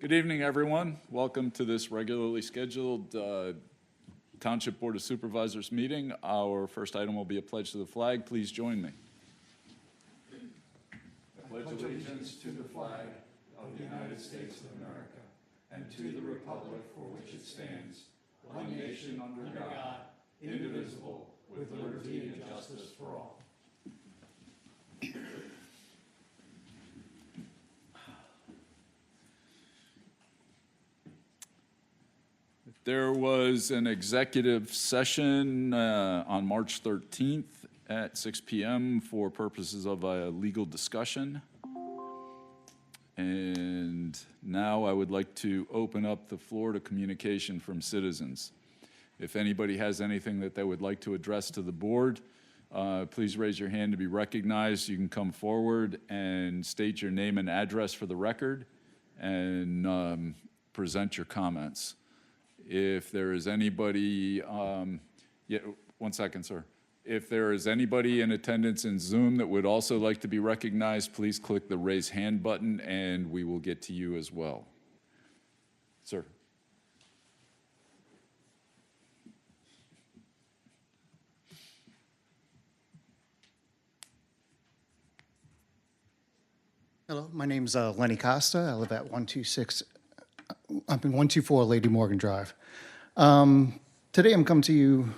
Good evening, everyone. Welcome to this regularly scheduled Township Board of Supervisors meeting. Our first item will be a pledge to the flag. Please join me. I pledge allegiance to the flag of the United States of America and to the republic for which it stands, one nation under God, indivisible, with liberty and justice for all. There was an executive session on March 13th at 6 p.m. for purposes of a legal discussion. And now I would like to open up the floor to communication from citizens. If anybody has anything that they would like to address to the board, please raise your hand to be recognized. You can come forward and state your name and address for the record and present your comments. If there is anybody, yeah, 1 second, sir. If there is anybody in attendance in Zoom that would also like to be recognized, please click the raise hand button and we will get to you as well. Sir. Hello, my name's Lenny Costa. I live at 124 Lady Morgan Drive. Today I'm coming to you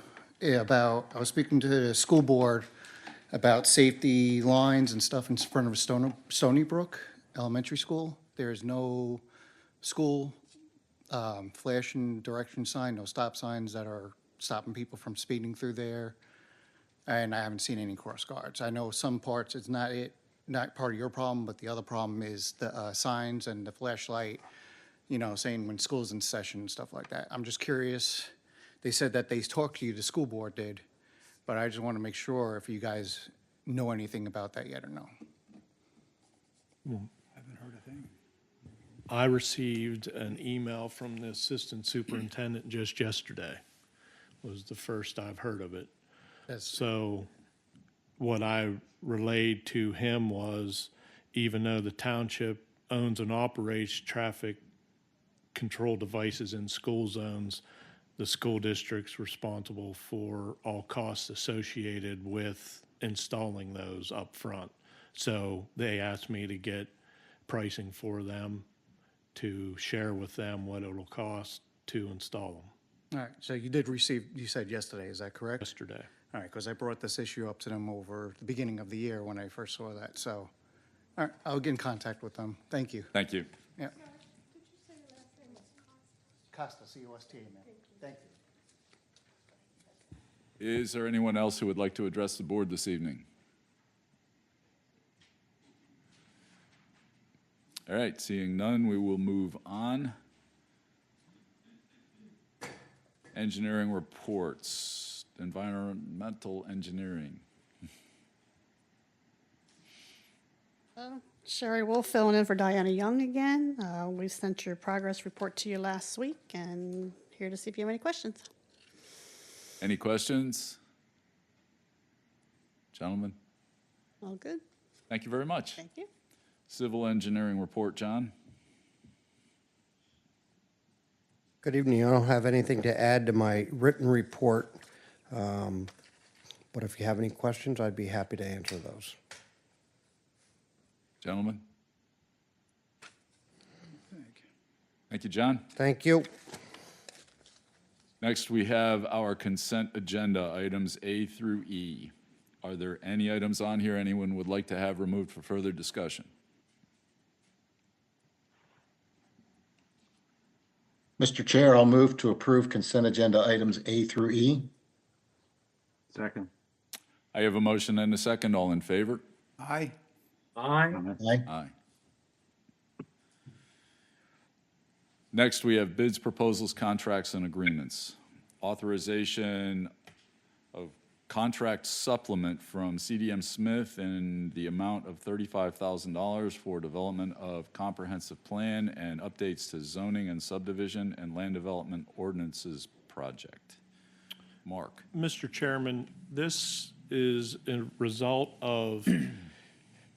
about, I was speaking to the school board about safety lines and stuff in front of Stony Brook Elementary School. There's no school flashing direction sign, no stop signs that are stopping people from speeding through there. And I haven't seen any cross guards. I know some parts it's not part of your problem, but the other problem is the signs and the flashlight, you know, saying when school's in session and stuff like that. I'm just curious. They said that they talked to you, the school board did, but I just want to make sure if you guys know anything about that yet or no. Haven't heard a thing. I received an email from the assistant superintendent just yesterday. Was the first I've heard of it. So what I relayed to him was, even though the township owns and operates traffic control devices in school zones, the school district's responsible for all costs associated with installing those up front. So they asked me to get pricing for them to share with them what it'll cost to install them. All right, so you did receive, you said yesterday, is that correct? Yesterday. All right, because I brought this issue up to them over the beginning of the year when I first saw that, so, all right, I'll get in contact with them. Thank you. Thank you. Yeah. Did you say your last name was Costa, C-O-S-T-A, man. Thank you. Is there anyone else who would like to address the board this evening? All right, seeing none, we will move on. Engineering reports, environmental engineering. Sherry Wolf filling in for Diana Young again. We sent your progress report to you last week and here to see if you have any questions. Any questions? Gentlemen, All good? thank you very much. Thank you. Civil engineering report, John. Good evening. I don't have anything to add to my written report, but if you have any questions, I'd be happy to answer those. Gentlemen? Thank you, John. Thank you. Next, we have our consent agenda, items A through E. Are there any items on here anyone would like to have removed for further discussion? Mr. Chair, I'll move to approve consent agenda items A through E. Second. I have a motion and a second. All in favor? Aye. Aye. Aye. Aye. Next, we have bids, proposals, contracts, and agreements. Authorization of contract supplement from CDM Smith in the amount of $35,000 for development of comprehensive plan and updates to zoning and subdivision and land development ordinances project. Mark. Mr. Chairman, this is a result of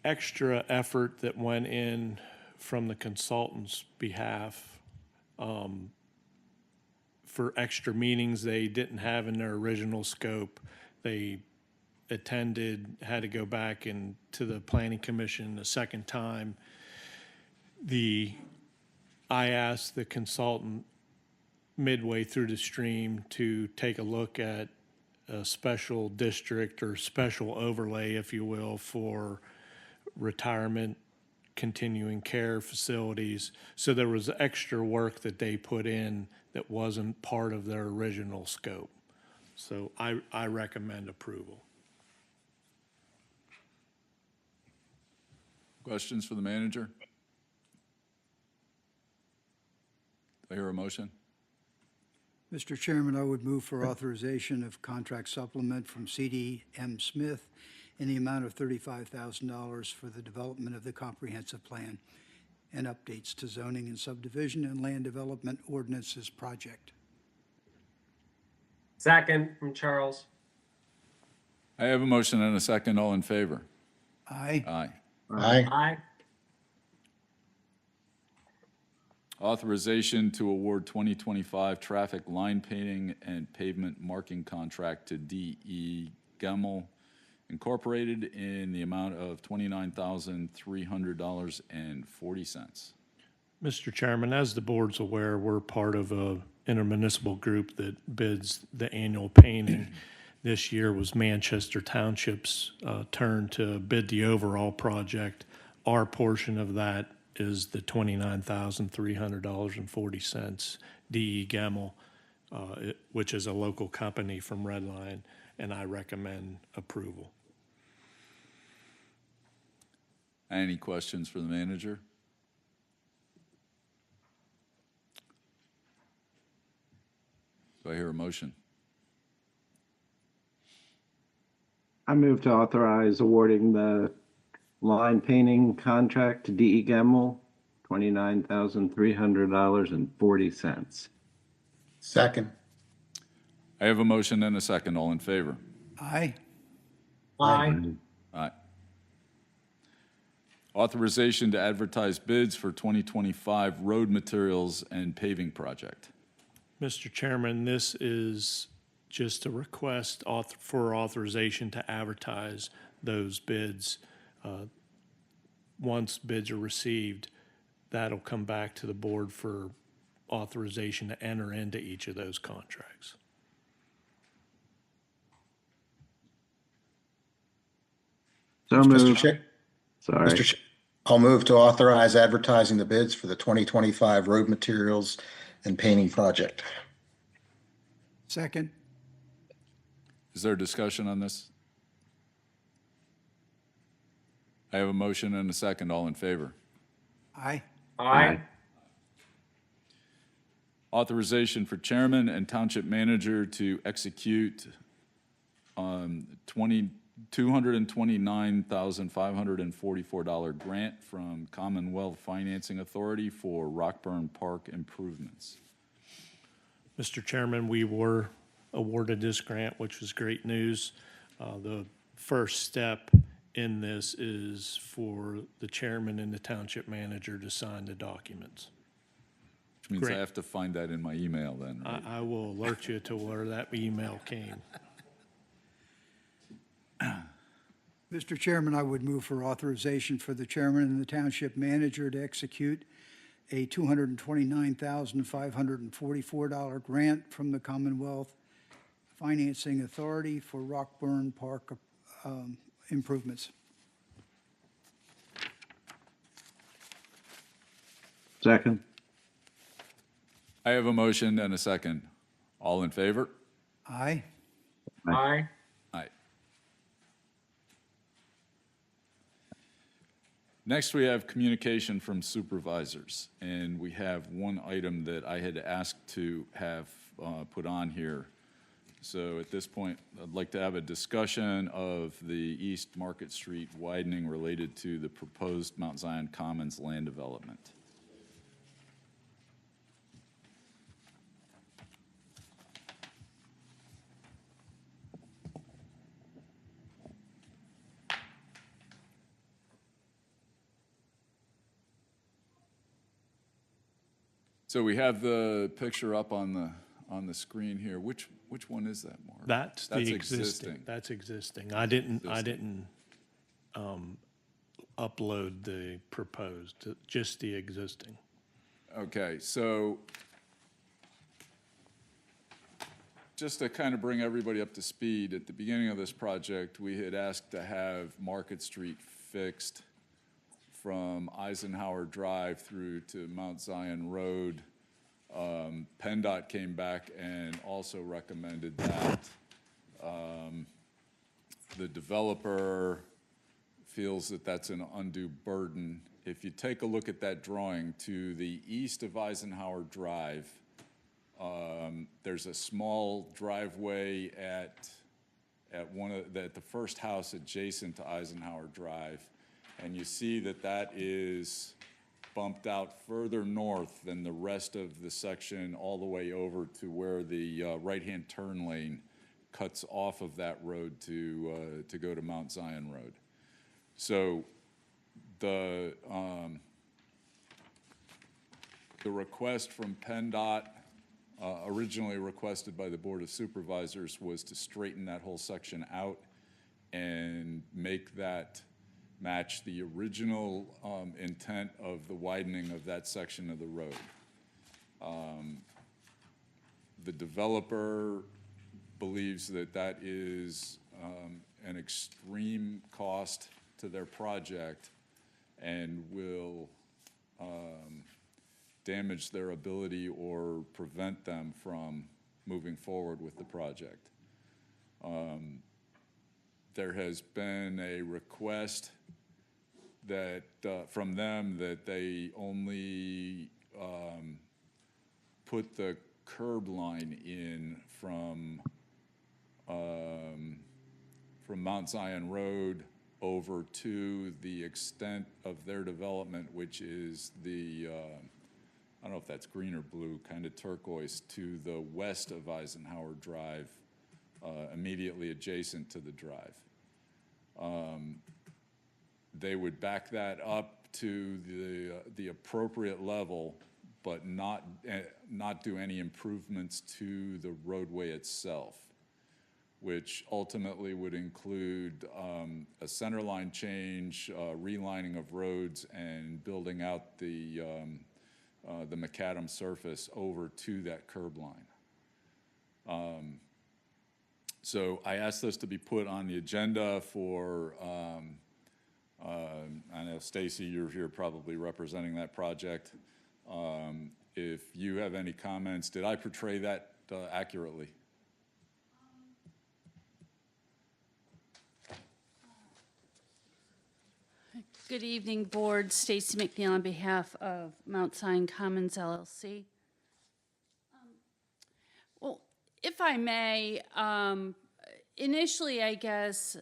extra effort that went in from the consultant's behalf for extra meetings they didn't have in their original scope. They attended, had to go back to the planning commission a second time. I asked the consultant midway through the stream to take a look at a special district or special overlay, if you will, for retirement, continuing care facilities. So there was extra work that they put in that wasn't part of their original scope. So I recommend approval. Questions for the manager? Do I hear a motion? Mr. Chairman, I would move for authorization of contract supplement from CDM Smith in the amount of $35,000 for the development of the comprehensive plan and updates to zoning and subdivision and land development ordinances project. Second from Charles. I have a motion and a second. All in favor? Aye. Aye. Aye. Aye. Authorization to award 2025 traffic line painting and pavement marking contract to D.E. Gemmel Incorporated in the amount of $29,300.40. Mr. Chairman, as the board's aware, we're part of a intermunicipal group that bids the annual painting. This year was Manchester Township's turn to bid the overall project. Our portion of that is the $29,300.40. D.E. Gemmel, which is a local company from Red Line, and I recommend approval. Any questions for the manager? Do I hear a motion? I move to authorize awarding the line painting contract to D.E. Gemmel, $29,300.40. Second. I have a motion and a second. All in favor? Aye. Aye. Aye. Authorization to advertise bids for 2025 road materials and paving project. Mr. Chairman, this is just a request for authorization to advertise those bids. Once bids are received, that'll come back to the board for authorization to enter into each of those contracts. So Mr. moved. Chair, Sorry. Mr. Chair, I'll move to authorize advertising the bids for the 2025 road materials and painting project. Second. Is there a discussion on this? I have a motion and a second. All in favor? Aye. Aye. Authorization for chairman and township manager to execute $229,544 grant from Commonwealth Financing Authority for Rockburn Park improvements. Mr. Chairman, we were awarded this grant, which was great news. The first step in this is for the chairman and the township manager to sign the documents. Which means I Grant. have to find that in my email then, right? I will alert you to where that email came. Mr. Chairman, I would move for authorization for the chairman and the township manager to execute a $229,544 grant from the Commonwealth Financing Authority for Rockburn Park improvements. Second. I have a motion and a second. All in favor? Aye. Aye. Aye. Next, we have communication from supervisors, and we have one item that I had asked to have put on here. So at this point, I'd like to have a discussion of the East Market Street widening related to the proposed Mount Zion Commons land development. So we have the picture up on the screen here. Which one is that, Mark? That's the existing. That's existing. I didn't upload the proposed, just the existing. Okay, so just to kind of bring everybody up to speed, at the beginning of this project, we had asked to have Market Street fixed from Eisenhower Drive through to Mount Zion Road. PennDOT came back and also recommended that. The developer feels that that's an undue burden. If you take a look at that drawing, to the east of Eisenhower Drive, there's a small driveway at the first house adjacent to Eisenhower Drive, and you see that is bumped out further north than the rest of the section, all the way over to where the right-hand turn lane cuts off of that road to go to Mount Zion Road. So the request from PennDOT, originally requested by the Board of Supervisors, was to straighten that whole section out and make that match the original intent of the widening of that section of the road. The developer believes that is an extreme cost to their project and will damage their ability or prevent them from moving forward with the project. There has been a request that from them that they only put the curb line in from Mount Zion Road over to the extent of their development, which is the, I don't know if that's green or blue, kind of turquoise, to the west of Eisenhower Drive, immediately adjacent to the drive. They would back that up to the appropriate level, but not do any improvements to the roadway itself, which ultimately would include a center line change, relining of roads, and building out the macadam surface over to that curb line. So I asked this to be put on the agenda for, I know Stacy, you're here probably representing that project. If you have any comments, did I portray that accurately? Good evening, Board. Stacy McNeil on behalf of Mount Zion Commons LLC. Well, if I may, initially, I guess,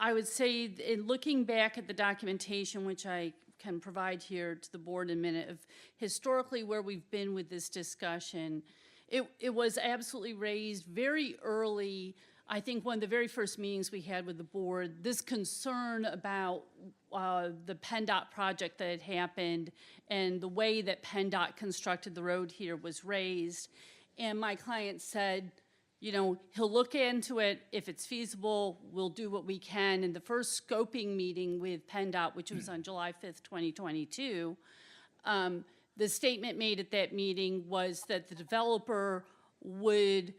I would say in looking back at the documentation, which I can provide here to the board in a minute, of historically where we've been with this discussion, it was absolutely raised very early. I think one of the very first meetings we had with the board, this concern about the PennDOT project that had happened and the way that PennDOT constructed the road here was raised. And my client said, you know, he'll look into it. If it's feasible, we'll do what we can. In the first scoping meeting with PennDOT, which was on July 5th, 2022, the statement made at that meeting was that the developer would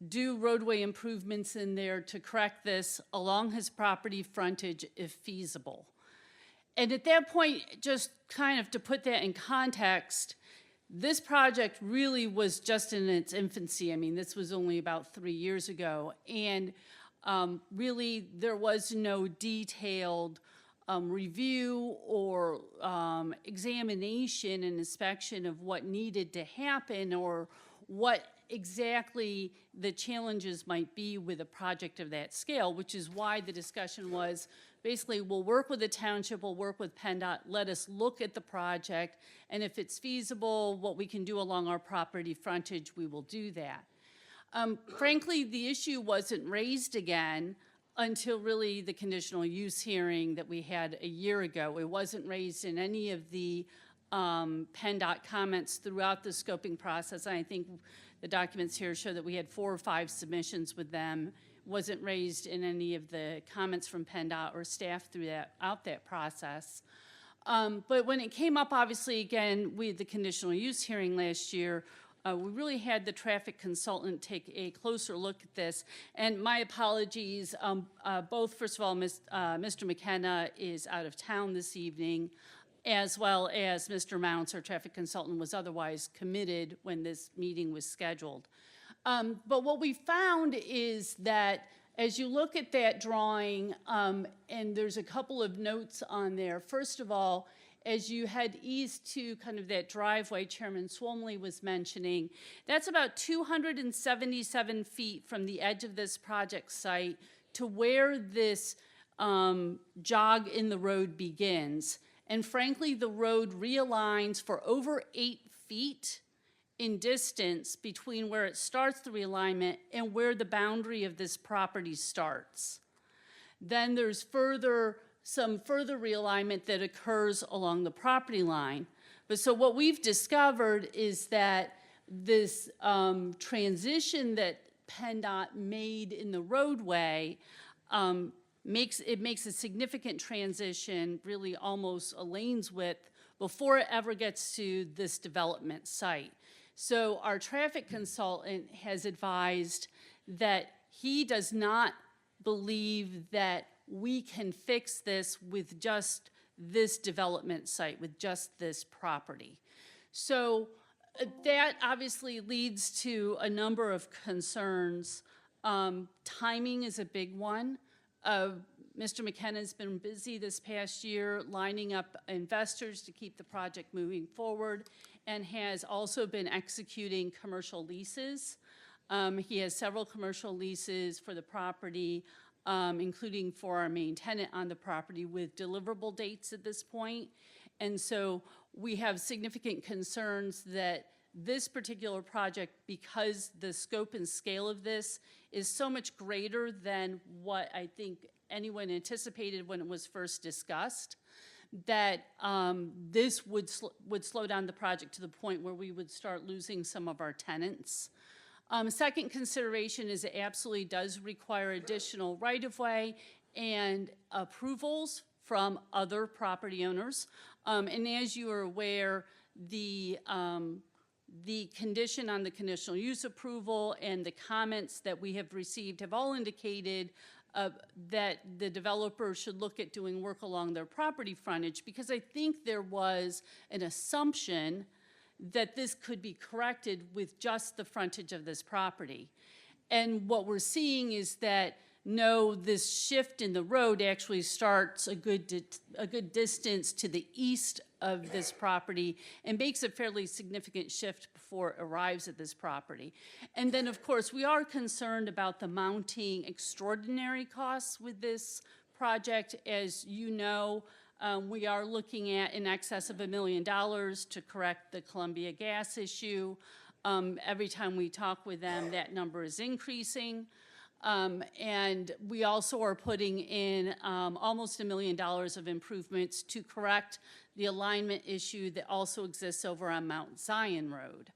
do roadway improvements in there to correct this along his property frontage if feasible. And at that point, just kind of to put that in context, this project really was just in its infancy. I mean, this was only about 3 years ago. And really, there was no detailed review or examination and inspection of what needed to happen or what exactly the challenges might be with a project of that scale, which is why the discussion was basically we'll work with the township, we'll work with PennDOT, let us look at the project, and if it's feasible, what we can do along our property frontage, we will do that. Frankly, the issue wasn't raised again until really the conditional use hearing that we had a year ago. It wasn't raised in any of the PennDOT comments throughout the scoping process. And I think the documents here show that we had 4 or 5 submissions with them. Wasn't raised in any of the comments from PennDOT or staff throughout that process. But when it came up, obviously, again, we had the conditional use hearing last year. We really had the traffic consultant take a closer look at this. And my apologies, both, first of all, Mr. McKenna is out of town this evening, as well as Mr. Mounts, our traffic consultant, was otherwise committed when this meeting was scheduled. But what we found is that as you look at that drawing, and there's a couple of notes on there. First of all, as you head east to kind of that driveway Chairman Swomley was mentioning, that's about 277 feet from the edge of this project site to where this jog in the road begins. And frankly, the road realigns for over 8 feet in distance between where it starts the realignment and where the boundary of this property starts. Then there's some further realignment that occurs along the property line. But so what we've discovered is that this transition that PennDOT made in the roadway makes a significant transition, really almost a lane's width, before it ever gets to this development site. So our traffic consultant has advised that he does not believe that we can fix this with just this development site, with just this property. So that obviously leads to a number of concerns. Timing is a big one. Mr. McKenna's been busy this past year lining up investors to keep the project moving forward, and has also been executing commercial leases. He has several commercial leases for the property, including for our main tenant on the property, with deliverable dates at this point. And so we have significant concerns that this particular project, because the scope and scale of this is so much greater than what I think anyone anticipated when it was first discussed, that this would slow down the project to the point where we would start losing some of our tenants. Second consideration is it absolutely does require additional right-of-way and approvals from other property owners. And as you are aware, the condition on the conditional use approval and the comments that we have received have all indicated that the developer should look at doing work along their property frontage, because I think there was an assumption that this could be corrected with just the frontage of this property. And what we're seeing is that, no, this shift in the road actually starts a good distance to the east of this property and makes a fairly significant shift before it arrives at this property. And then, of course, we are concerned about the mounting extraordinary costs with this project. As you know, we are looking at in excess of $1 million to correct the Columbia Gas issue. Every time we talk with them, that number is increasing. And we also are putting in almost $1 million of improvements to correct the alignment issue that also exists over on Mount Zion Road.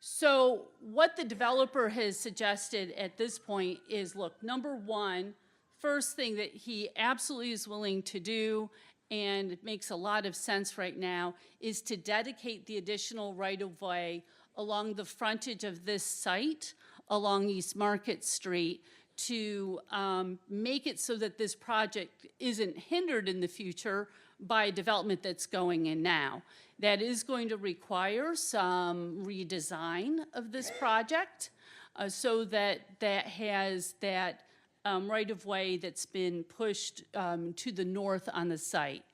So what the developer has suggested at this point is, look, number one, first thing that he absolutely is willing to do, and it makes a lot of sense right now, is to dedicate the additional right-of-way along the frontage of this site, along East Market Street, to make it so that this project isn't hindered in the future by development that's going in now. That is going to require some redesign of this project so that that has that right-of-way that's been pushed to the north on the site.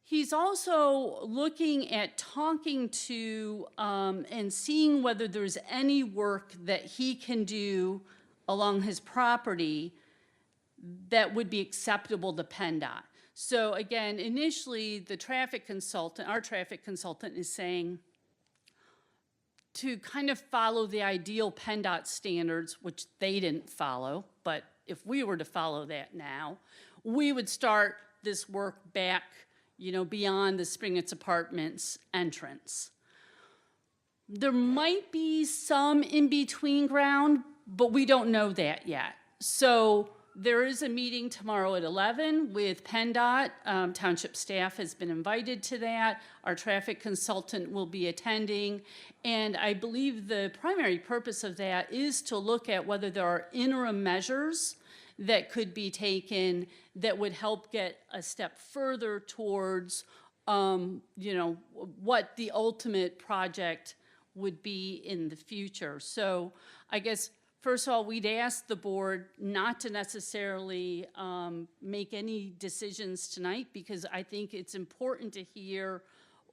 He's also looking at talking to and seeing whether there's any work that he can do along his property that would be acceptable to PennDOT. So again, initially, the traffic consultant, our traffic consultant, is saying to kind of follow the ideal PennDOT standards, which they didn't follow, but if we were to follow that now, we would start this work back, beyond the Springetts Apartments entrance. There might be some in-between ground, but we don't know that yet. So there is a meeting tomorrow at 11 with PennDOT. Township staff has been invited to that. Our traffic consultant will be attending. And I believe the primary purpose of that is to look at whether there are interim measures that could be taken that would help get a step further towards, what the ultimate project would be in the future. So I guess, first of all, we'd ask the board not to necessarily make any decisions tonight, because I think it's important to hear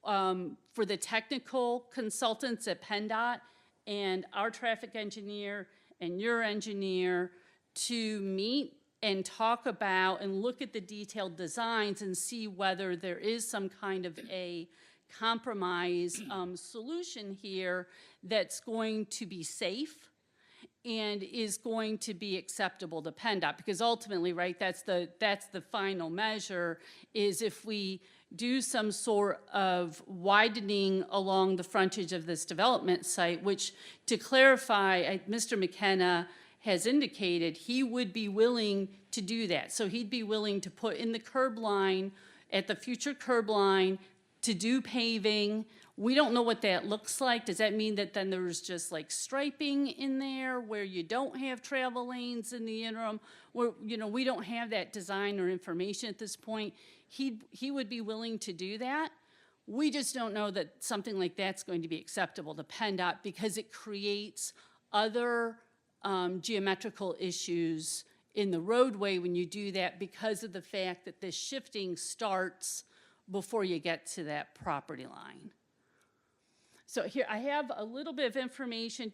for the technical consultants at PennDOT and our traffic engineer and your engineer to meet and talk about and look at the detailed designs and see whether there is some kind of a compromise solution here that's going to be safe and is going to be acceptable to PennDOT, because ultimately, right, that's the final measure, is if we do some sort of widening along the frontage of this development site, which, to clarify, Mr. McKenna has indicated he would be willing to do that. So he'd be willing to put in the curb line, at the future curb line, to do paving. We don't know what that looks like. Does that mean that then there's just like striping in there where you don't have travel lanes in the interim? Where, we don't have that design or information at this point. He would be willing to do that. We just don't know that something like that's going to be acceptable to PennDOT, because it creates other geometrical issues in the roadway when you do that, because of the fact that the shifting starts before you get to that property line. So here, I have a little bit of information.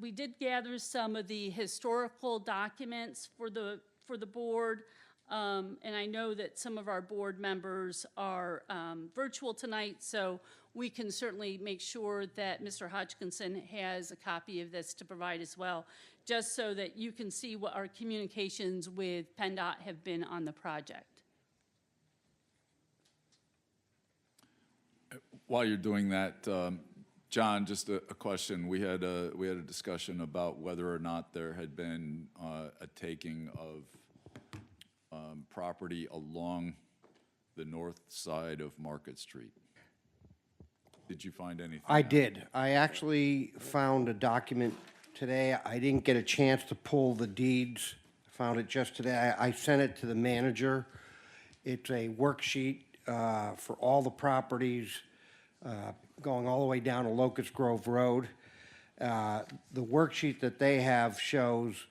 We did gather some of the historical documents for the board, and I know that some of our board members are virtual tonight, so we can certainly make sure that Mr. Hodgkinson has a copy of this to provide as well, just so that you can see what our communications with PennDOT have been on the project. While you're doing that, John, just a question. We had a discussion about whether or not there had been a taking of property along the north side of Market Street. Did you find anything? I did. I actually found a document today. I didn't get a chance to pull the deeds. I found it just today. I sent it to the manager. It's a worksheet for all the properties going all the way down to Locust Grove Road. The worksheet that they have shows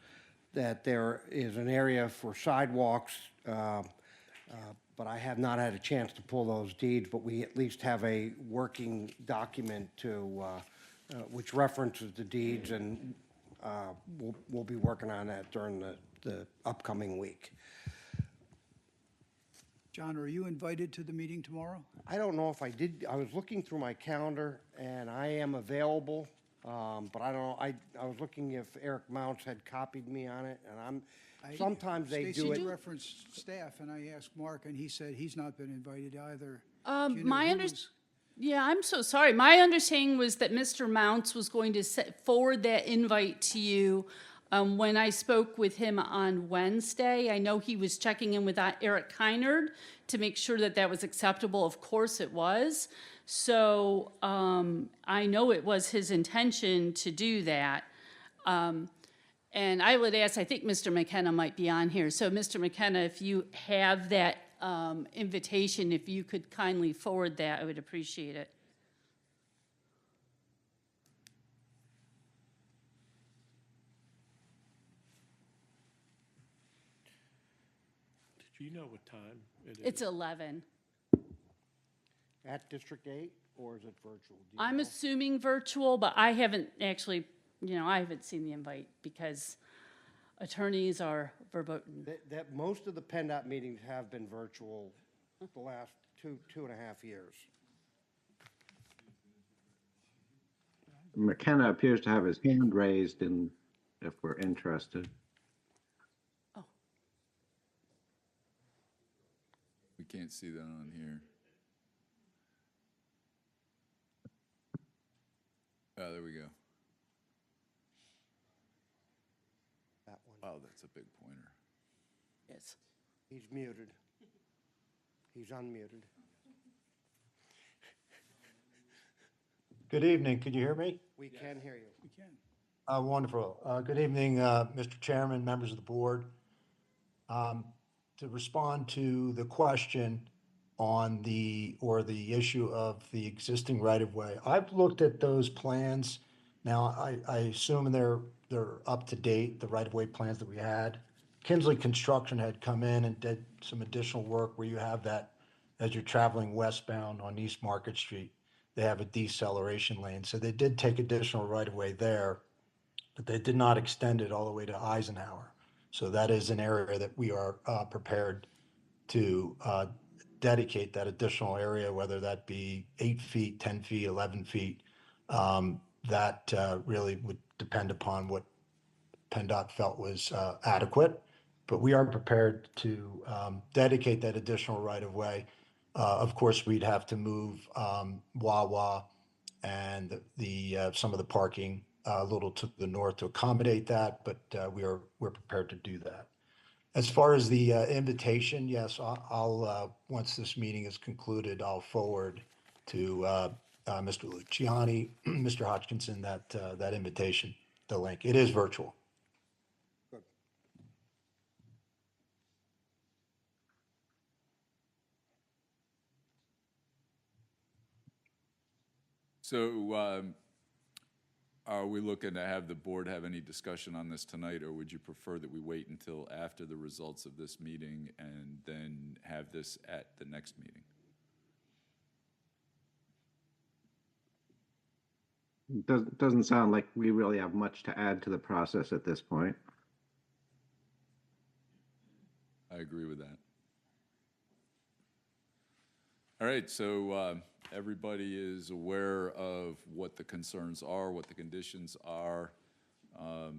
that there is an area for sidewalks, but I have not had a chance to pull those deeds, but we at least have a working document which references the deeds, and we'll be working on that during the upcoming week. John, are you invited to the meeting tomorrow? I don't know if I did. I was looking through my calendar, and I am available, but I don't know. I was looking if Eric Mounts had copied me on it, and sometimes they do it. Stacy referenced staff, and I asked Mark, and he said he's not been invited either. Yeah, I'm so sorry. My understanding was that Mr. Mounts was going to forward that invite to you. When I spoke with him on Wednesday, I know he was checking in with Eric Kynard to make sure that that was acceptable. Of course it was. So I know it was his intention to do that. And I would ask, I think Mr. McKenna might be on here. So Mr. McKenna, if you have that invitation, if you could kindly forward that, I would appreciate it. Do you know what time it is? It's 11. At District 8, or is it virtual? Do you I'm know? assuming virtual, but I haven't actually, I haven't seen the invite because attorneys are verboten. That most of the PennDOT meetings have been virtual the last two and a half years. McKenna appears to have his hand raised, and if we're interested. can't see that on here. Oh, there we go. That one. Oh, that's a big pointer. Yes. He's muted. He's unmuted. Good evening. Can you hear me? We can hear you. We can. Wonderful. Good evening, Mr. Chairman, members of the board. To respond to the question on the issue of the existing right-of-way, I've looked at those plans. Now, I assume they're up to date, the right-of-way plans that we had. Kinsley Construction had come in and did some additional work where you have that as you're traveling westbound on East Market Street. They have a deceleration lane. So they did take additional right-of-way there, but they did not extend it all the way to Eisenhower. So that is an area that we are prepared to dedicate that additional area, whether that be 8 feet, 10 feet, 11 feet. That really would depend upon what PennDOT felt was adequate. But we are prepared to dedicate that additional right-of-way. Of course, we'd have to move Wawa and some of the parking a little to the north to accommodate that, but we're prepared to do that. As far as the invitation, yes, I'll once this meeting is concluded, I'll forward to Mr. Luciani, Mr. Hodgkinson, that invitation, the link. It is virtual. Good. So are we looking to have the board have any discussion on this tonight, or would you prefer that we wait until after the results of this meeting and then have this at the next meeting? Doesn't sound like we really have much to add to the process at this point. I agree with that. All right, so everybody is aware of what the concerns are, what the conditions are,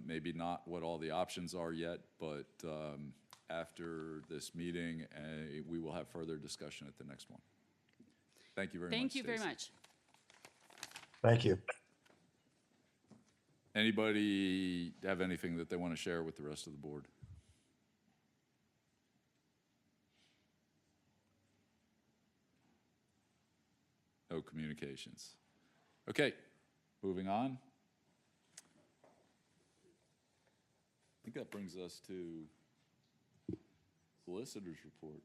maybe not what all the options are yet, but after this meeting, we will have further discussion at the next one. Thank you very much, Thank you very Stacy. much. Thank you. Anybody have anything that they want to share with the rest of the board? No communications. Okay, moving on. I think that brings us to solicitor's report.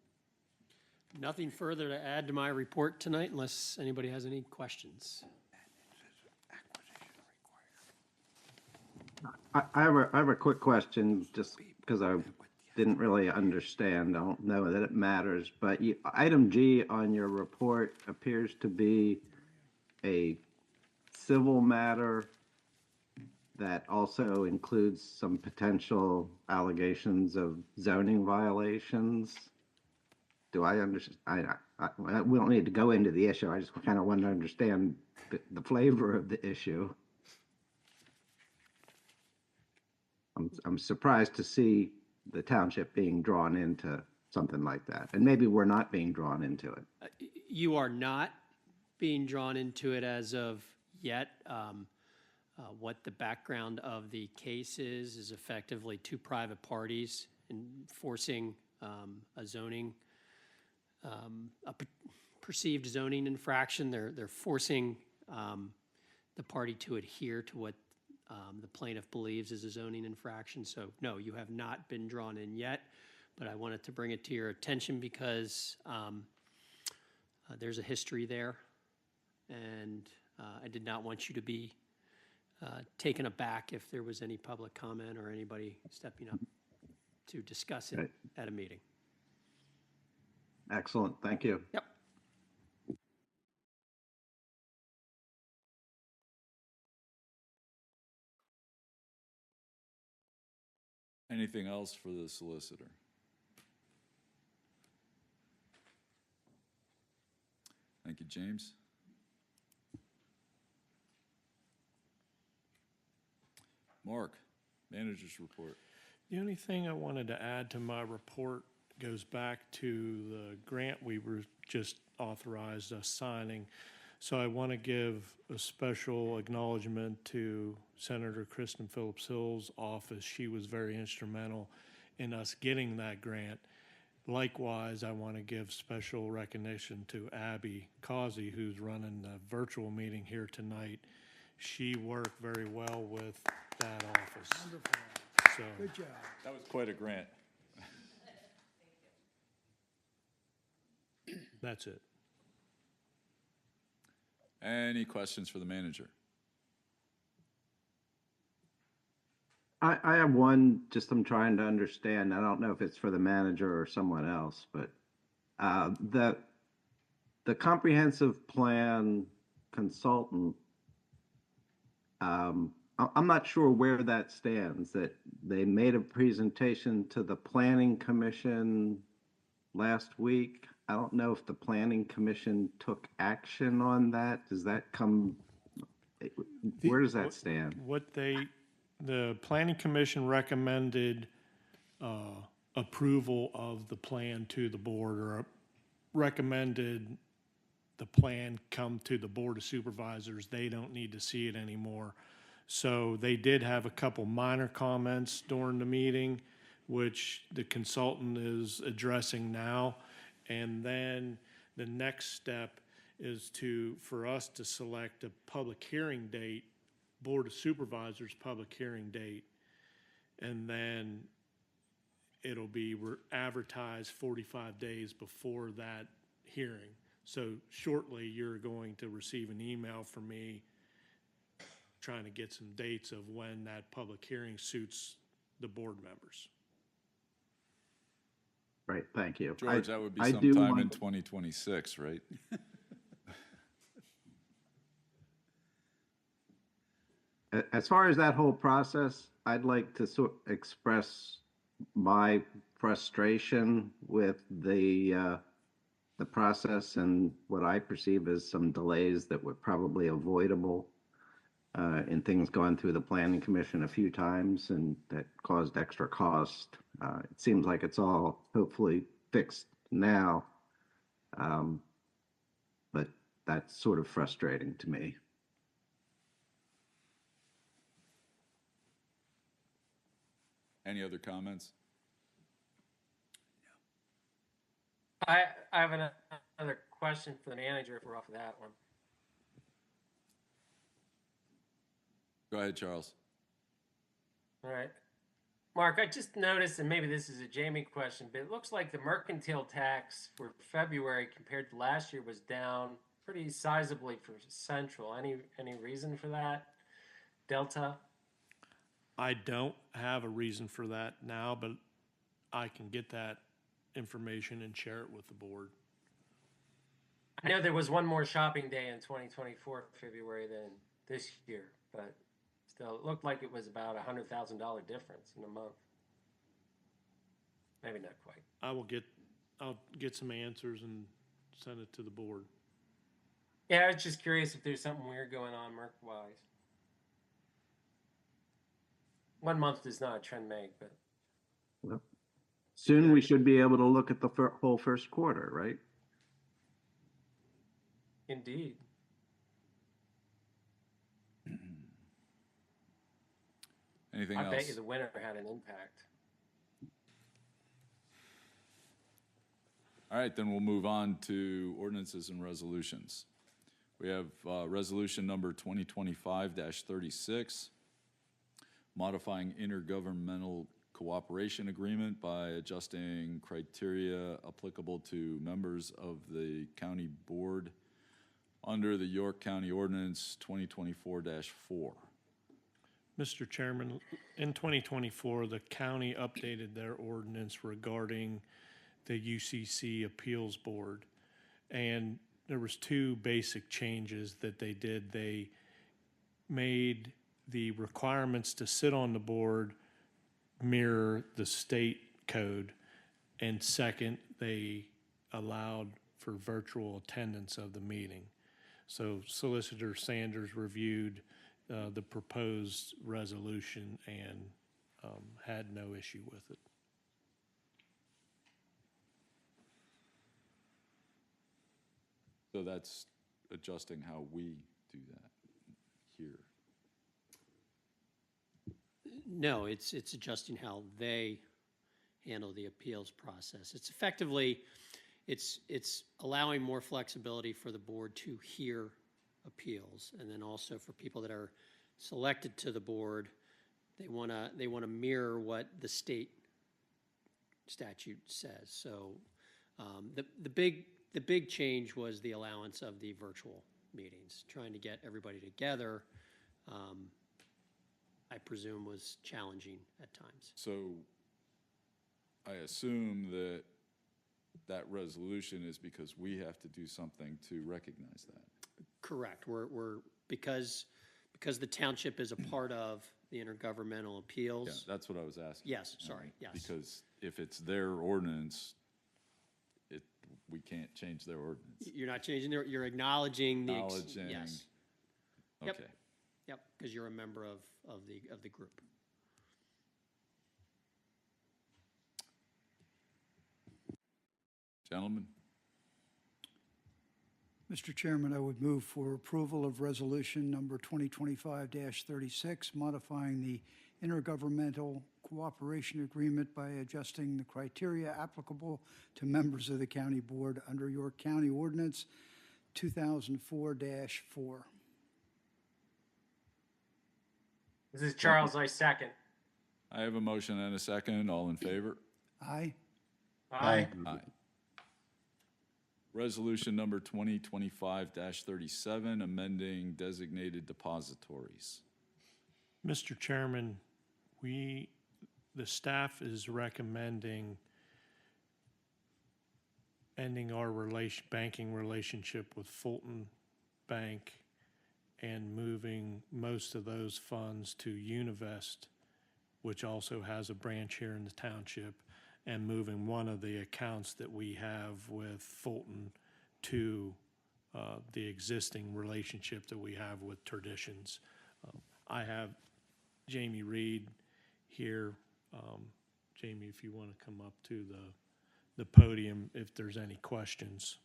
Nothing further to add to my report tonight unless anybody has any questions. I have a quick question, just because I didn't really understand. I don't know that it matters, but item G on your report appears to be a civil matter that also includes some potential allegations of zoning violations. Do I understand? We don't need to go into the issue. I just kind of want to understand the flavor of the issue. I'm surprised to see the township being drawn into something like that. And maybe we're not being drawn into it. You are not being drawn into it as of yet. What the background of the case is effectively two private parties enforcing a zoning, a perceived zoning infraction. They're forcing the party to adhere to what the plaintiff believes is a zoning infraction. So no, you have not been drawn in yet, but I wanted to bring it to your attention because there's a history there, and I did not want you to be taken aback if there was any public comment or anybody stepping up to discuss it at a meeting. Excellent, thank you. Yep. Anything else for the solicitor? Thank you, James. Mark, manager's report. The only thing I wanted to add to my report goes back to the grant we were just authorized us signing. So I want to give a special acknowledgement to Senator Kristen Phillips Hill's office. She was very instrumental in us getting that grant. Likewise, I want to give special recognition to Abby Causey, who's running the virtual meeting here tonight. She worked very well with that office. Wonderful. So Good job. That was quite a grant. that's it. Any questions for the manager? I have one, just I'm trying to understand. I don't know if it's for the manager or someone else, but the comprehensive plan consultant, I'm not sure where that stands, that they made a presentation to the planning commission last week. I don't know if the planning commission took action on that. Does that come, where does that stand? The planning commission recommended approval of the plan to the board, or recommended the plan come to the Board of Supervisors. They don't need to see it anymore. So they did have a couple minor comments during the meeting, which the consultant is addressing now. And then the next step is for us to select a public hearing date, Board of Supervisors public hearing date, and then it'll be advertised 45 days before that hearing. So shortly, you're going to receive an email from me trying to get some dates of when that public hearing suits the board members. Right, thank you. George, that would be I do sometime in want- 2026, right? As far as that whole process, I'd like to express my frustration with the process and what I perceive as some delays that were probably avoidable in things going through the planning commission a few times, and that caused extra cost. It seems like it's all hopefully fixed now, but that's sort of frustrating to me. Any other comments? I have another question for the manager if we're off of that one. Go ahead, Charles. All right. Mark, I just noticed, and maybe this is a Jamie question, but it looks like the mercantile tax for February compared to last year was down pretty sizably for Central. Any reason for that delta? I don't have a reason for that now, but I can get that information and share it with the board. I know there was one more shopping day in 2024 February than this year, but still, it looked like it was about $100,000 difference in a month. Maybe not quite. I'll get some answers and send it to the board. Yeah, I was just curious if there's something weird going on Merc-wise. 1 month does not a trend make, but Well, soon we should be able to look at the whole first quarter, right? indeed. Anything I else? bet you the winter had an impact. All right, then we'll move on to ordinances and resolutions. We have resolution number 2025-36, modifying intergovernmental cooperation agreement by adjusting criteria applicable to members of the county board under the York County Ordinance 2024-4. Mr. Chairman, in 2024, the county updated their ordinance regarding the UCC Appeals Board. And there was two basic changes that they did. They made the requirements to sit on the board mirror the state code. And second, they allowed for virtual attendance of the meeting. So Solicitor Sanders reviewed the proposed resolution and had no issue with it. So that's adjusting how we do that here. No, it's adjusting how they handle the appeals process. It's effectively, it's allowing more flexibility for the board to hear appeals. And then also for people that are selected to the board, they want to mirror what the state statute says. So the big change was the allowance of the virtual meetings, trying to get everybody together. I presume was challenging at times. So I assume that that resolution is because we have to do something to recognize that. Correct. We're because the township is a part of the intergovernmental Yeah, appeals. that's what I was asking. Yes, sorry, yes. Because if it's their ordinance, we can't change their ordinance. You're not changing, you're acknowledging the, Acknowledging. yes. Yep. Okay. Yep, because you're a member of the group. Gentlemen, Mr. Chairman, I would move for approval of resolution number 2025-36, modifying the intergovernmental cooperation agreement by adjusting the criteria applicable to members of the county board under York County Ordinance 2004-4. This is Charles, I second. I have a motion and a second. All in favor? Aye. Aye. Resolution number 2025-37, amending designated depositories. Mr. Chairman, the staff is recommending ending our banking relationship with Fulton Bank and moving most of those funds to Univest, which also has a branch here in the township, and moving one of the accounts that we have with Fulton to the existing relationship that we have with Traditions. I have Jamie Reed here. Jamie, if you want to come up to the podium if there's any questions.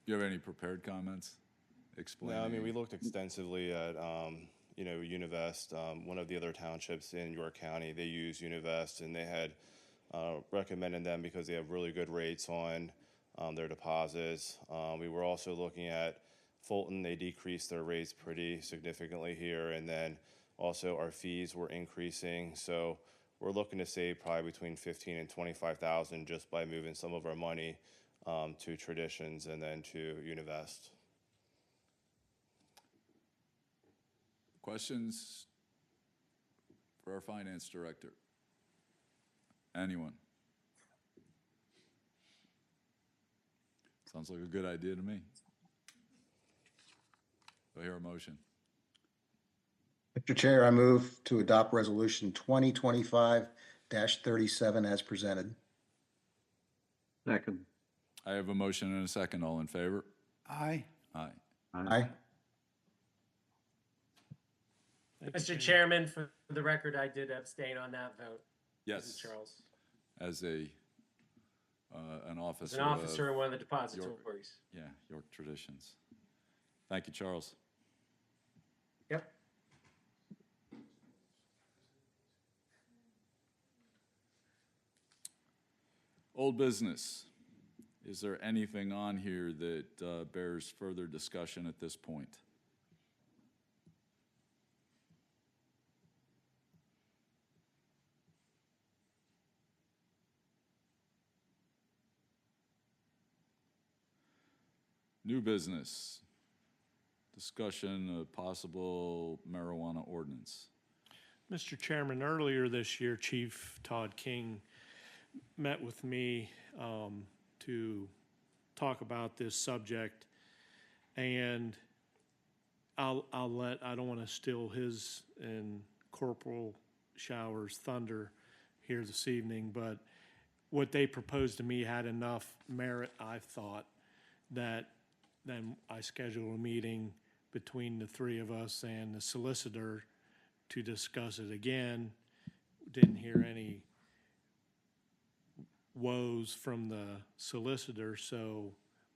Do you have any prepared comments? Explain. No, I mean, we looked extensively at, Univest. One of the other townships in York County, they use Univest, and they had recommended them because they have really good rates on their deposits. We were also looking at Fulton. They decreased their rates pretty significantly here, and then also our fees were increasing. So we're looking to save probably between $15,000 and $25,000 just by moving some of our money to Traditions and then to Univest. Questions for our finance director? Anyone? Sounds like a good idea to me. Do I hear a motion? Mr. Chair, I move to adopt resolution 2025-37 as presented. Second. I have a motion and a second. All in favor? Aye. Aye. Aye. Mr. Chairman, for the record, I did abstain on that vote. This is Yes, Charles. as an As officer. an officer of in one of the depositories. York Traditions. Thank you, Charles. Yep. Old business. Is there anything on here that bears further discussion at this point? New business. Discussion of possible marijuana ordinance. Mr. Chairman, earlier this year, Chief Todd King met with me to talk about this subject, and I don't want to steal his and Corporal Shower's thunder here this evening, but what they proposed to me had enough merit, I thought, that then I scheduled a meeting between the three of us and the solicitor to discuss it again didn't hear any woes from the solicitor, so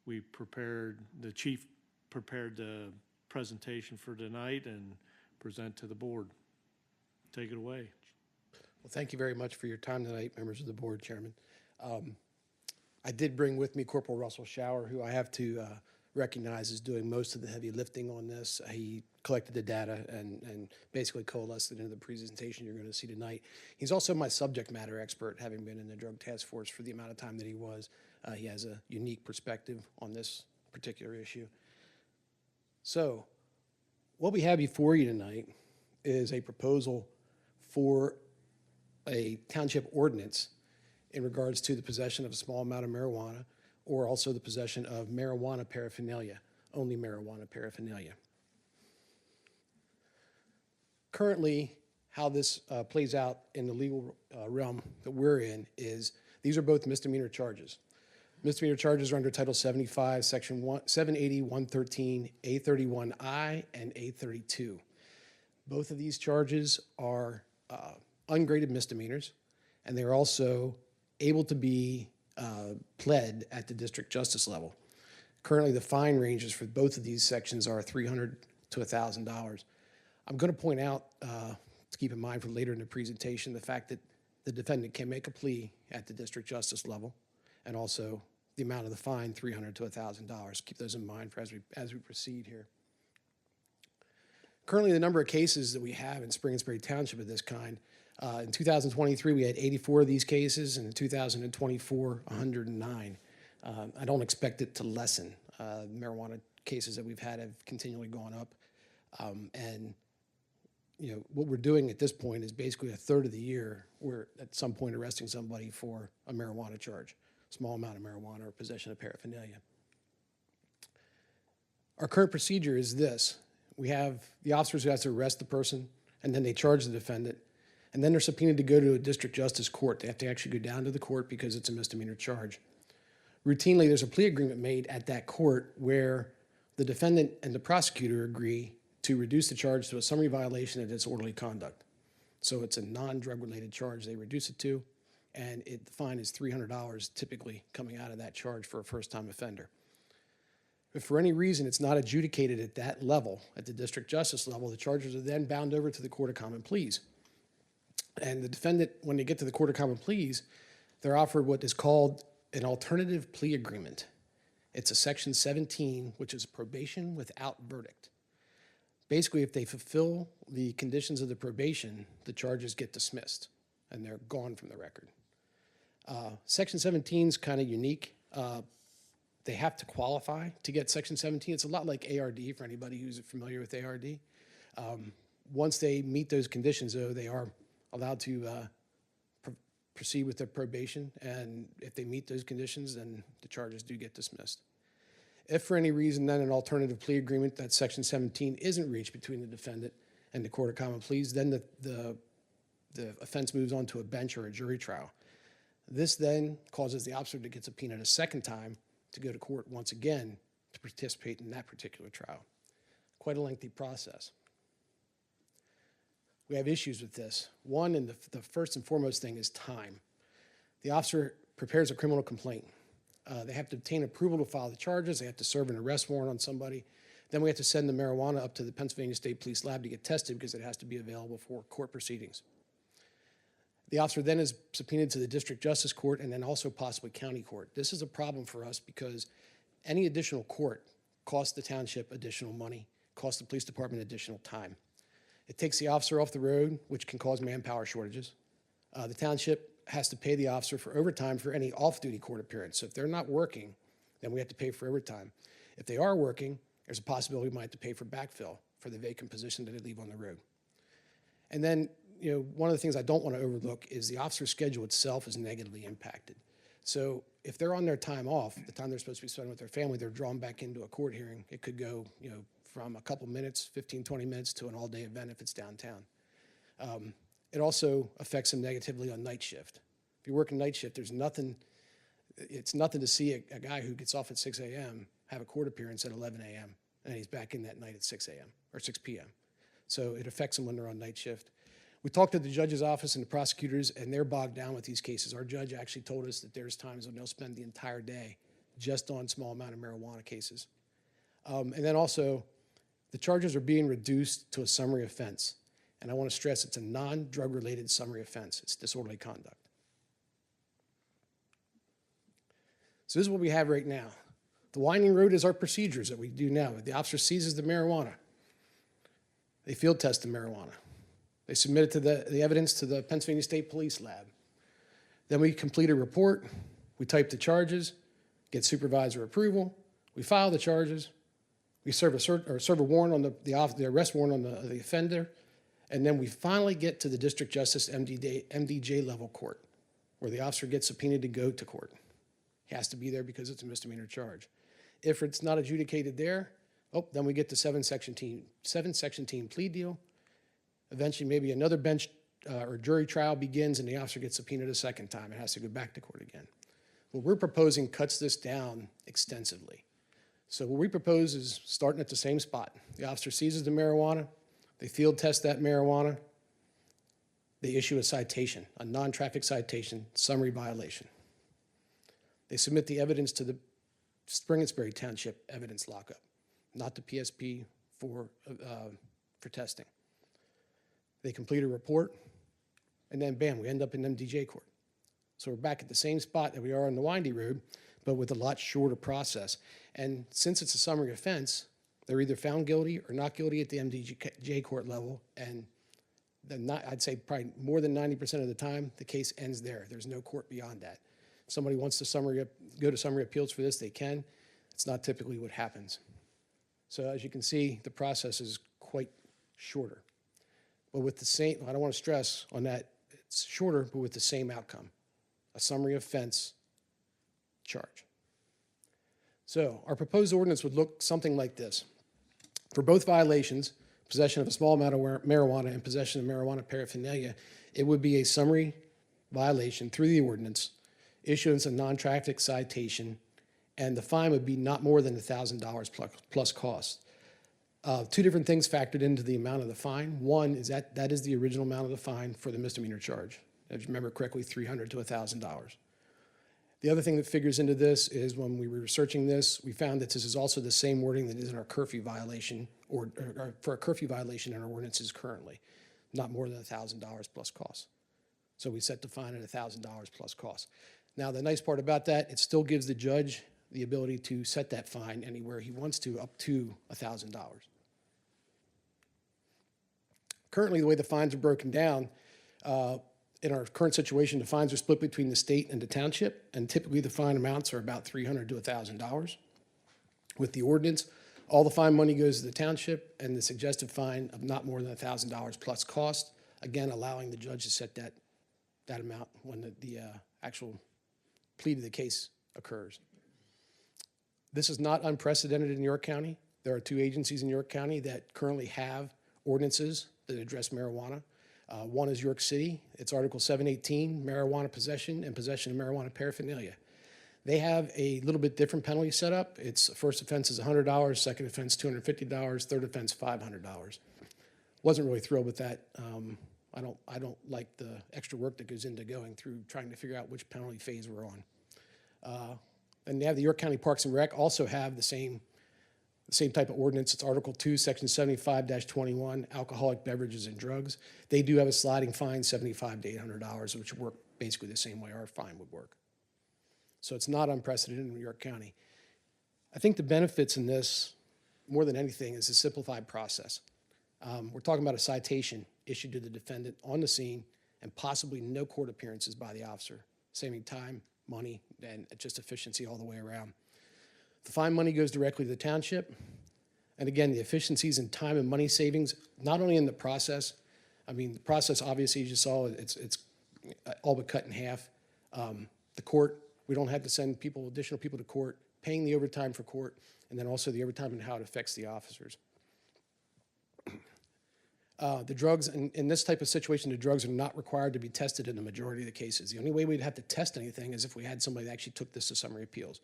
the chief prepared the presentation for tonight and present to the board. Take it away. Well, thank you very much for your time tonight, members of the board, Chairman. I did bring with me Corporal Russell Shower, who I have to recognize is doing most of the heavy lifting on this. He collected the data and basically coalesced it into the presentation you're going to see tonight. He's also my subject matter expert, having been in the drug task force for the amount of time that he was. He has a unique perspective on this particular issue. So, what we have before you tonight is a proposal for a township ordinance in regards to the possession of a small amount of marijuana, or also the possession of marijuana paraphernalia, only marijuana paraphernalia. Currently, how this plays out in the legal realm that we're in is these are both misdemeanor charges. Misdemeanor charges are under Title 75, Section 780, 113, A31I, and A32. Both of these charges are ungraded misdemeanors, and they're also able to be pled at the district justice level. Currently, the fine ranges for both of these sections are $300 to $1,000. I'm going to point out, to keep in mind for later in the presentation, the fact that the defendant can make a plea at the district justice level, and also the amount of the fine, $300 to $1,000. Keep those in mind for as we proceed here. Currently, the number of cases that we have in Springettsbury Township of this kind, in 2023, we had 84 of these cases, and in 2024, 109. I don't expect it to lessen. Marijuana cases that we've had have continually gone up. And what we're doing at this point is basically a third of the year, we're at some point arresting somebody for a marijuana charge, small amount of marijuana or possession of paraphernalia. Our current procedure is this. We have the officers who have to arrest the person, and then they charge the defendant, and then they're subpoenaed to go to a district justice court. They have to actually go down to the court because it's a misdemeanor charge. Routinely, there's a plea agreement made at that court where the defendant and the prosecutor agree to reduce the charge to a summary violation of disorderly conduct. So it's a non-drug related charge they reduce it to, and the fine is $300 typically coming out of that charge for a first-time offender. If for any reason it's not adjudicated at that level, at the district justice level, the charges are then bound over to the Court of Common Pleas. And the defendant, when they get to the Court of Common Pleas, they're offered what is called an alternative plea agreement. It's a Section 17, which is probation without verdict. Basically, if they fulfill the conditions of the probation, the charges get dismissed, and they're gone from the record. Section 17 is kind of unique. They have to qualify to get Section 17. It's a lot like ARD for anybody who's familiar with ARD. Once they meet those conditions, though, they are allowed to proceed with their probation, and if they meet those conditions, then the charges do get dismissed. If for any reason then an alternative plea agreement, that Section 17, isn't reached between the defendant and the Court of Common Pleas, then the offense moves on to a bench or a jury trial. This then causes the officer to get subpoenaed a second time to go to court once again to participate in that particular trial. Quite a lengthy process. We have issues with this. One, and the first and foremost thing, is time. The officer prepares a criminal complaint. They have to obtain approval to file the charges. They have to serve an arrest warrant on somebody. Then we have to send the marijuana up to the Pennsylvania State Police Lab to get tested because it has to be available for court proceedings. The officer then is subpoenaed to the district justice court and then also possibly county court. This is a problem for us because any additional court costs the township additional money, costs the police department additional time. It takes the officer off the road, which can cause manpower shortages. The township has to pay the officer for overtime for any off-duty court appearance. So if they're not working, then we have to pay for overtime. If they are working, there's a possibility we might have to pay for backfill for the vacant position that they leave on the road. And then, one of the things I don't want to overlook is the officer's schedule itself is negatively impacted. So if they're on their time off, the time they're supposed to be spending with their family, they're drawn back into a court hearing. It could go, from a couple minutes, 15, 20 minutes, to an all-day event if it's downtown. It also affects them negatively on night shift. If you're working night shift, it's nothing to see a guy who gets off at 6 a.m. have a court appearance at 11 a.m. and he's back in that night at 6 a.m. or 6 p.m. So it affects them when they're on night shift. We talked to the judge's office and the prosecutors, and they're bogged down with these cases. Our judge actually told us that there's times when they'll spend the entire day just on small amount of marijuana cases. And then also, the charges are being reduced to a summary offense. And I want to stress it's a non-drug related summary offense. It's disorderly conduct. So this is what we have right now. The winding road is our procedures that we do now. The officer seizes the marijuana. They field test the marijuana. They submit it to the evidence to the Pennsylvania State Police Lab. Then we complete a report. We type the charges, get supervisor approval. We file the charges. We serve a warrant on the arrest warrant on the offender. And then we finally get to the district justice MDJ level court, where the officer gets subpoenaed to go to court. He has to be there because it's a misdemeanor charge. If it's not adjudicated there, then we get the seven section team plea deal. Eventually, maybe another bench or jury trial begins and the officer gets subpoenaed a second time. It has to go back to court again. What we're proposing cuts this down extensively. So what we propose is starting at the same spot. The officer seizes the marijuana. They field test that marijuana. They issue a citation, a non-traffic citation, summary violation. They submit the evidence to the Springettsbury Township evidence lockup, not the PSP for testing. They complete a report, and then bam, we end up in MDJ court. So we're back at the same spot that we are on the windy road, but with a lot shorter process. And since it's a summary offense, they're either found guilty or not guilty at the MDJ court level, and I'd say probably more than 90% of the time, the case ends there. There's no court beyond that. If somebody wants to go to summary appeals for this, they can. It's not typically what happens. So as you can see, the process is quite shorter. But with the same, I don't want to stress on that, it's shorter, but with the same outcome, a summary offense charge. So our proposed ordinance would look something like this. For both violations, possession of a small amount of marijuana and possession of marijuana paraphernalia, it would be a summary violation through the ordinance, issuance of non-traffic citation, and the fine would be not more than $1,000 plus cost. Two different things factored into the amount of the fine. One is that is the original amount of the fine for the misdemeanor charge. If you remember correctly, $300 to $1,000. The other thing that figures into this is when we were researching this, we found that this is also the same wording that is in our curfew violation, or for a curfew violation in our ordinances currently, not more than $1,000 plus cost. So we set the fine at $1,000 plus cost. Now, the nice part about that, it still gives the judge the ability to set that fine anywhere he wants to, up to $1,000. Currently, the way the fines are broken down, in our current situation, the fines are split between the state and the township, and typically the fine amounts are about $300 to $1,000. With the ordinance, all the fine money goes to the township, and the suggested fine of not more than $1,000 plus cost, again, allowing the judge to set that amount when the actual plea to the case occurs. This is not unprecedented in York County. There are two agencies in York County that currently have ordinances that address marijuana. One is York City. It's Article 718, marijuana possession and possession of marijuana paraphernalia. They have a little bit different penalty set up. Its first offense is $100, second offense $250, third offense $500. Wasn't really thrilled with that. I don't like the extra work that goes into going through trying to figure out which penalty phase we're on. And they have the York County Parks and Rec also have the same type of ordinance. It's Article 2, Section 75-21, alcoholic beverages and drugs. They do have a sliding fine, $75 to $800, which work basically the same way our fine would work. So it's not unprecedented in York County. I think the benefits in this, more than anything, is a simplified process. We're talking about a citation issued to the defendant on the scene and possibly no court appearances by the officer, saving time, money, and just efficiency all the way around. The fine money goes directly to the township. And again, the efficiencies in time and money savings, not only in the process, I mean, the process, obviously, as you saw, it's all but cut in half. The court, we don't have to send additional people to court, paying the overtime for court, and then also the overtime and how it affects the officers. The drugs, in this type of situation, the drugs are not required to be tested in the majority of the cases. The only way we'd have to test anything is if we had somebody that actually took this to summary appeals.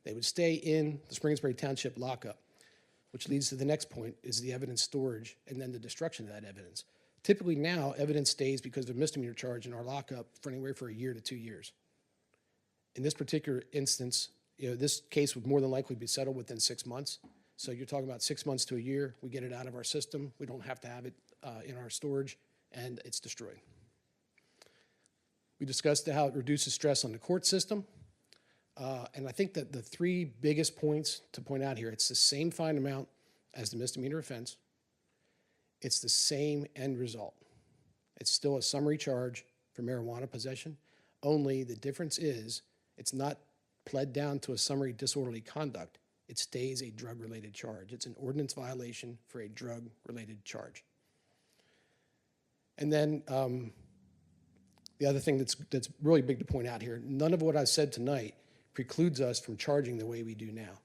They would stay in the Springettsbury Township lockup, which leads to the next point, is the evidence storage and then the destruction of that evidence. Typically now, evidence stays because of a misdemeanor charge in our lockup for anywhere for a year to 2 years. In this particular instance, this case would more than likely be settled within 6 months. So you're talking about 6 months to a year. We get it out of our system. We don't have to have it in our storage, and it's destroyed. We discussed how it reduces stress on the court system. And I think that the three biggest points to point out here, it's the same fine amount as the misdemeanor offense. It's the same end result. It's still a summary charge for marijuana possession, only the difference is it's not pled down to a summary disorderly conduct. It stays a drug-related charge. It's an ordinance violation for a drug-related charge. And then the other thing that's really big to point out here, none of what I've said tonight precludes us from charging the way we do now.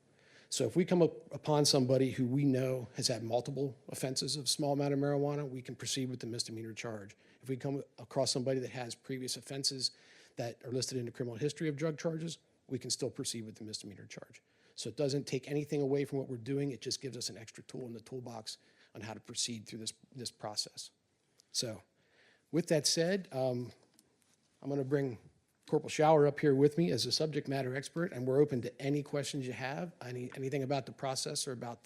So if we come upon somebody who we know has had multiple offenses of small amount of marijuana, we can proceed with the misdemeanor charge. If we come across somebody that has previous offenses that are listed in the criminal history of drug charges, we can still proceed with the misdemeanor charge. So it doesn't take anything away from what we're doing. It just gives us an extra tool in the toolbox on how to proceed through this process. So with that said, I'm going to bring Corporal Shower up here with me as a subject matter expert, and we're open to any questions you have, anything about the process or about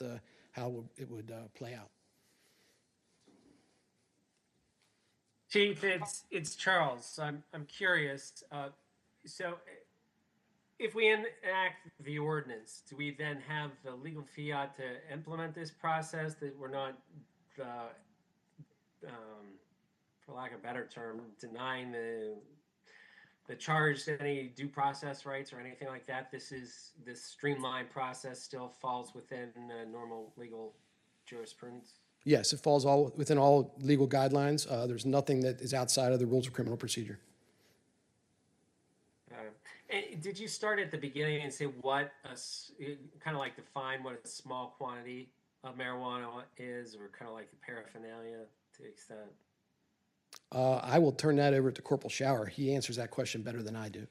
how it would play out. Chief, it's Charles. I'm curious. So, if we enact the ordinance, do we then have the legal fiat to implement this process? That we're not, for lack of a better term, denying the charged any due process rights or anything like that? This streamlined process still falls within normal legal jurisprudence? Yes, it falls within all legal guidelines. There's nothing that is outside of the rules of criminal procedure. And did you start at the beginning and say what kind of like define what a small quantity of marijuana is, or kind of like the paraphernalia to the extent? I will turn that over to Corporal Shower. He answers that question better than I do.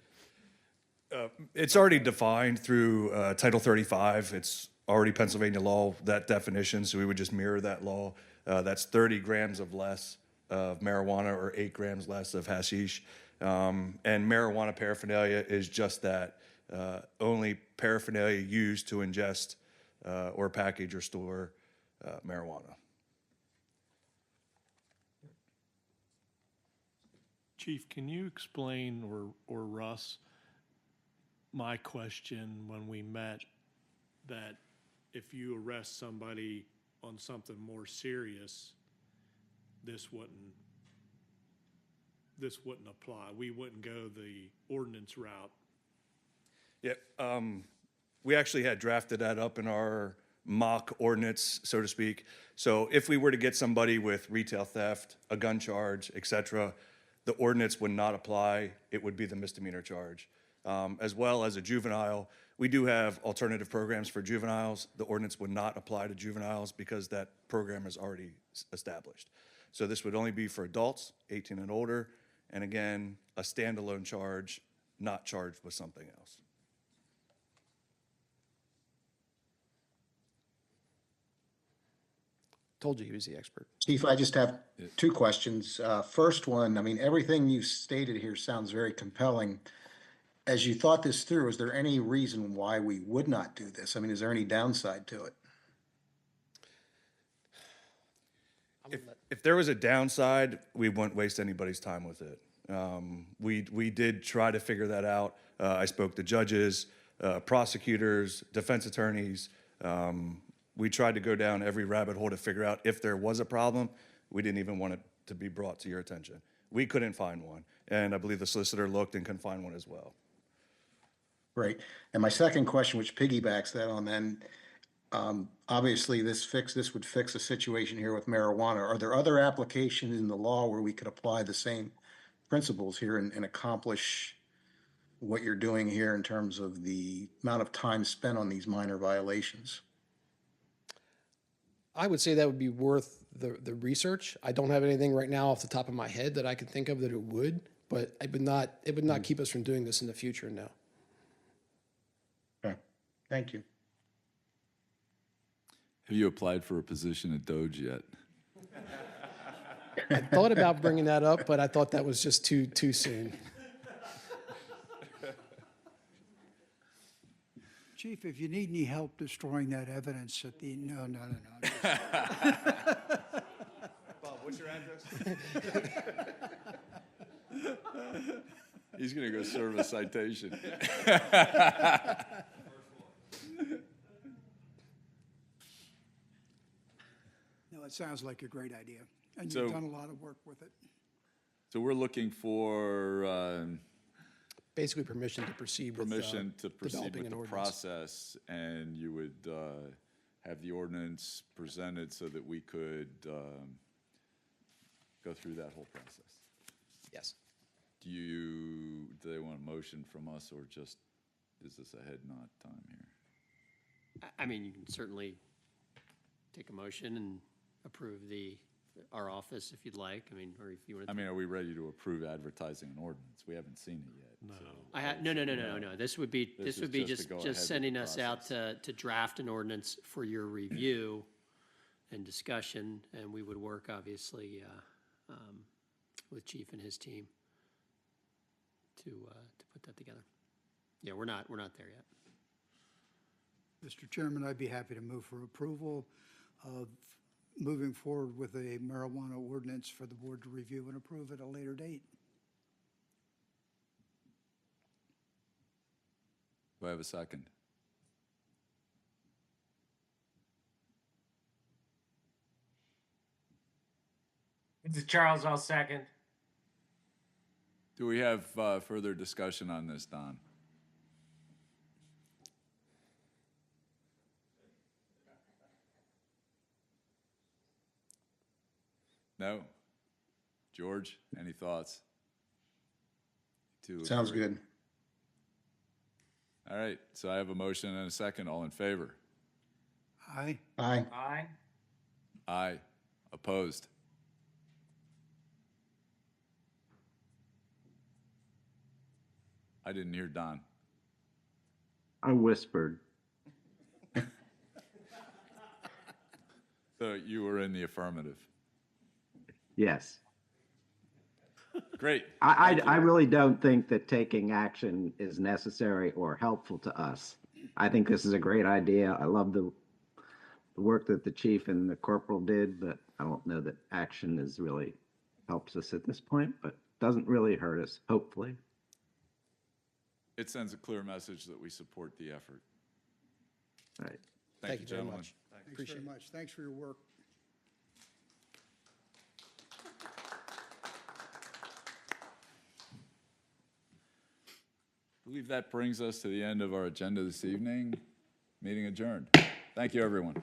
It's already defined through Title 35. It's already Pennsylvania law, that definition, so we would just mirror that law. That's 30 grams of less of marijuana or 8 grams less of hashish. And marijuana paraphernalia is just that, only paraphernalia used to ingest or package or store marijuana. Chief, can you explain, or Russ, my question when we met, that if you arrest somebody on something more serious, this wouldn't apply? We wouldn't go the ordinance route. Yeah, we actually had drafted that up in our mock ordinance, so to speak. So if we were to get somebody with retail theft, a gun charge, et cetera, the ordinance would not apply. It would be the misdemeanor charge. As well as a juvenile, we do have alternative programs for juveniles. The ordinance would not apply to juveniles because that program is already established. So this would only be for adults, 18 and older, and again, a standalone charge, not charged with something else. Told you he was the expert. Chief, I just have two questions. First one, I mean, everything you stated here sounds very compelling. As you thought this through, is there any reason why we would not do this? I mean, is there any downside to it? If there was a downside, we wouldn't waste anybody's time with it. We did try to figure that out. I spoke to judges, prosecutors, defense attorneys. We tried to go down every rabbit hole to figure out if there was a problem. We didn't even want it to be brought to your attention. We couldn't find one, and I believe the solicitor looked and couldn't find one as well. Great. And my second question, which piggybacks that on then, obviously this would fix a situation here with marijuana. Are there other applications in the law where we could apply the same principles here and accomplish what you're doing here in terms of the amount of time spent on these minor violations? I would say that would be worth the research. I don't have anything right now off the top of my head that I could think of that it would, but it would not keep us from doing this in the future, no. Okay, thank you. Have you applied for a position at Doge yet? I thought about bringing that up, but I thought that was just too soon. Chief, if you need any help destroying that evidence at the, no. Bob, what's your address? He's going to go serve a citation. No, it sounds like a great idea, and So- you've done a lot of work with it. So we're looking for Basically, permission to proceed with permission to proceed developing with an the ordinance. process, and you would have the ordinance presented so that we could go through that whole process. Yes. Do they want a motion from us, or just, is this a head nod time here? I mean, you can certainly take a motion and approve our office if you'd like. I mean, or if you want I to. mean, are we ready to approve advertising an ordinance? We haven't seen it yet. No. This would be, This is just just to go ahead with just the sending us out process. to draft an ordinance for your review and discussion, and we would work, obviously, with Chief and his team to put that together. Yeah, we're not there yet. Mr. Chairman, I'd be happy to move for approval of moving forward with a marijuana ordinance for the board to review and approve at a later date. Do I have a second? This is Charles, I'll second. Do we have further discussion on this, Don? No? George, any thoughts? Sounds good. All right, so I have a motion and a second. All in favor? Aye. Aye. Aye. Aye. Opposed? I didn't hear Don. I whispered. So you were in the affirmative. Yes. Great. I really don't think that taking action is necessary or helpful to us. I think this is a great idea. I love the work that the chief and the corporal did, but I don't know that action is really helps us at this point, but doesn't really hurt us, hopefully. It sends a clear message that we support the effort. All right. Thank you, very gentlemen. much. Thanks very much. Thanks for your work. I believe that brings us to the end of our agenda this evening. Meeting adjourned. Thank you, everyone.